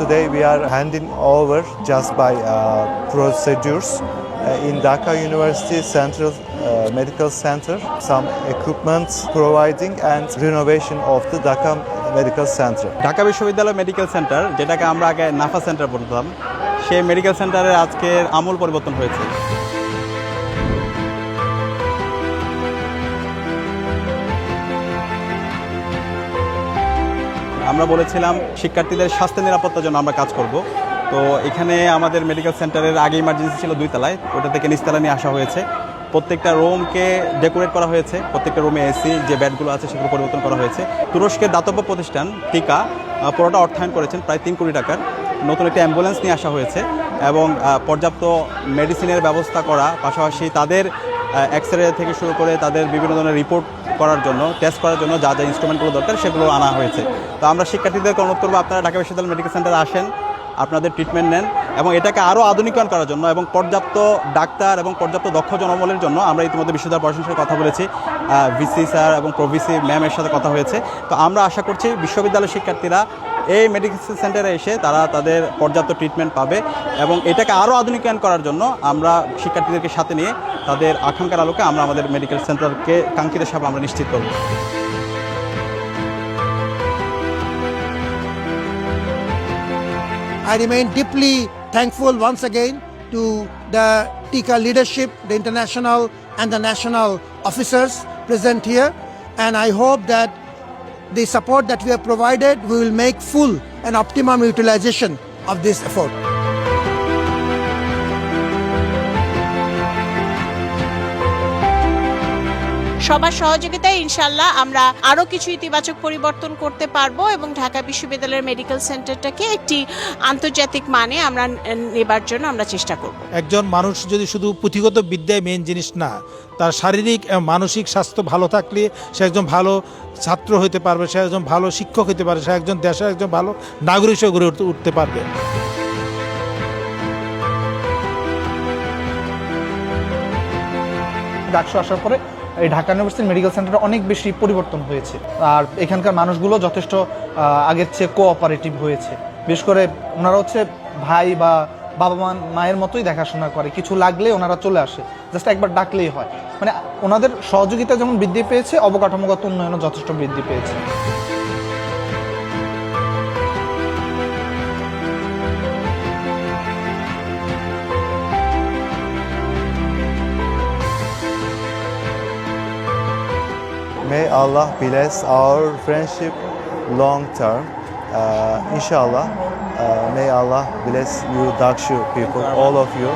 today we are handing over just by procedures in Dhaka University Central Medical Center some equipment providing and renovation of the Dhaka Medical Center. Dhaka বিশ্ববিদ্যালয় medical centre, যেটাকে আমরা আগে Nafa centre বলতাম, সেই medical সেন্টারের আজকের আমূল পরিবর্তন হয়েছে। আমরা বলেছিলাম শিক্ষার্থীদের স্বাস্থ্য নিরাপত্তার জন্য আমরা কাজ করব। তো এখানে আমাদের মেডিকেল সেন্টারের আগে ইমার্জেন্সি ছিল 2 তলায়, ওটা থেকে নিচতলা নিয়ে আসা হয়েছে। প্রত্যেকটা রুমকে ডেকোরেট করা হয়েছে, প্রত্যেকটা রুমে এসি যে বেডগুলো আছে সেগুলো পরিবর্তন করা হয়েছে। তুরস্কের দাতব্য প্রতিষ্ঠান টিকা পুরোটা অর্থায়ন করেছেন প্রায় 3 কোটি টাকার। নতুন একটা অ্যাম্বুলেন্স নিয়ে আসা হয়েছে এবং পর্যাপ্ত মেডিসিনের ব্যবস্থা করা, পাশাপাশি তাদের এক্সরে থেকে শুরু করে তাদের বিভিন্ন ধরনের রিপোর্ট করার জন্য, টেস্ট করার জন্য যা যা ইনস্ট্রুমেন্টগুলো দরকার সেগুলো আনা হয়েছে। তো আমরা শিক্ষার্থীদেরকে অনুরোধ করবো আপনারা ঢাকা বিশ্ববিদ্যালয় মেডিকেল সেন্টারে আসেন, আপনাদের ট্রিটমেন্ট নেন এবং এটাকে আরও আধুনিকায়ন করার জন্য এবং পর্যাপ্ত ডাক্তার এবং পর্যাপ্ত দক্ষ জনবলের জন্য আমরা ইতিমধ্যে বিশ্ববিদ্যালয় প্রশাসনের সাথে কথা বলেছি, ভিসি স্যার এবং প্রভিসি ম্যামের সাথে কথা হয়েছে। তো আমরা আশা করছি বিশ্ববিদ্যালয়ের শিক্ষার্থীরা এই মেডিকেল সেন্টারে এসে তারা তাদের পর্যাপ্ত ট্রিটমেন্ট পাবে এবং এটাকে আরও আধুনিকায়ন করার জন্য আমরা শিক্ষার্থীদেরকে সাথে নিয়ে তাদের আকাঙ্ক্ষার আলোকে আমরা আমাদের মেডিকেল সেন্টারকে কাঙ্ক্ষিত হিসাবে আমরা নিশ্চিত করব। I remain deeply thankful once again to the TICA leadership, the international and the national officers present here, and I hope that the support that we have provided, we will make full and optimum utilization of this effort. সবার সহযোগিতায় ইনশাআল্লাহ আমরা আরও কিছু ইতিবাচক পরিবর্তন করতে পারবো এবং ঢাকা বিশ্ববিদ্যালয়ের মেডিকেল সেন্টারটাকে একটি আন্তর্জাতিক মানে আমরা নেবার জন্য আমরা চেষ্টা করব। একজন মানুষ যদি শুধু পুঁথিগত বিদ্যায় মেইন জিনিস না, তার শারীরিক এবং মানসিক স্বাস্থ্য ভালো থাকলে সে একজন ভালো ছাত্র হতে পারবে, সে একজন ভালো শিক্ষক হতে পারবে, সে একজন দেশের একজন ভালো নাগরিক হিসেবে গড়ে উঠতে পারবে। ডাকসু আসার পরে এই ঢাকা ইউনিভার্সিটি মেডিকেল সেন্টারে অনেক বেশি পরিবর্তন হয়েছে, আর এখানকার মানুষগুলো যথেষ্ট আগের চেয়ে কোঅপারেটিভ হয়েছে। বিশেষ করে ওনারা হচ্ছে ভাই বা বাবা মায়ের মতোই দেখাশোনা করে, কিছু লাগলে ওনারা চলে আসে, জাস্ট একবার ডাকলেই হয়। মানে ওনাদের সহযোগিতা যেমন বৃদ্ধি পেয়েছে, অবকাঠামোগত উন্নয়নও যথেষ্ট বৃদ্ধি পেয়েছে। May Allah bless our friendship long term. Inshallah, may Allah bless you Dakshu people, all of you.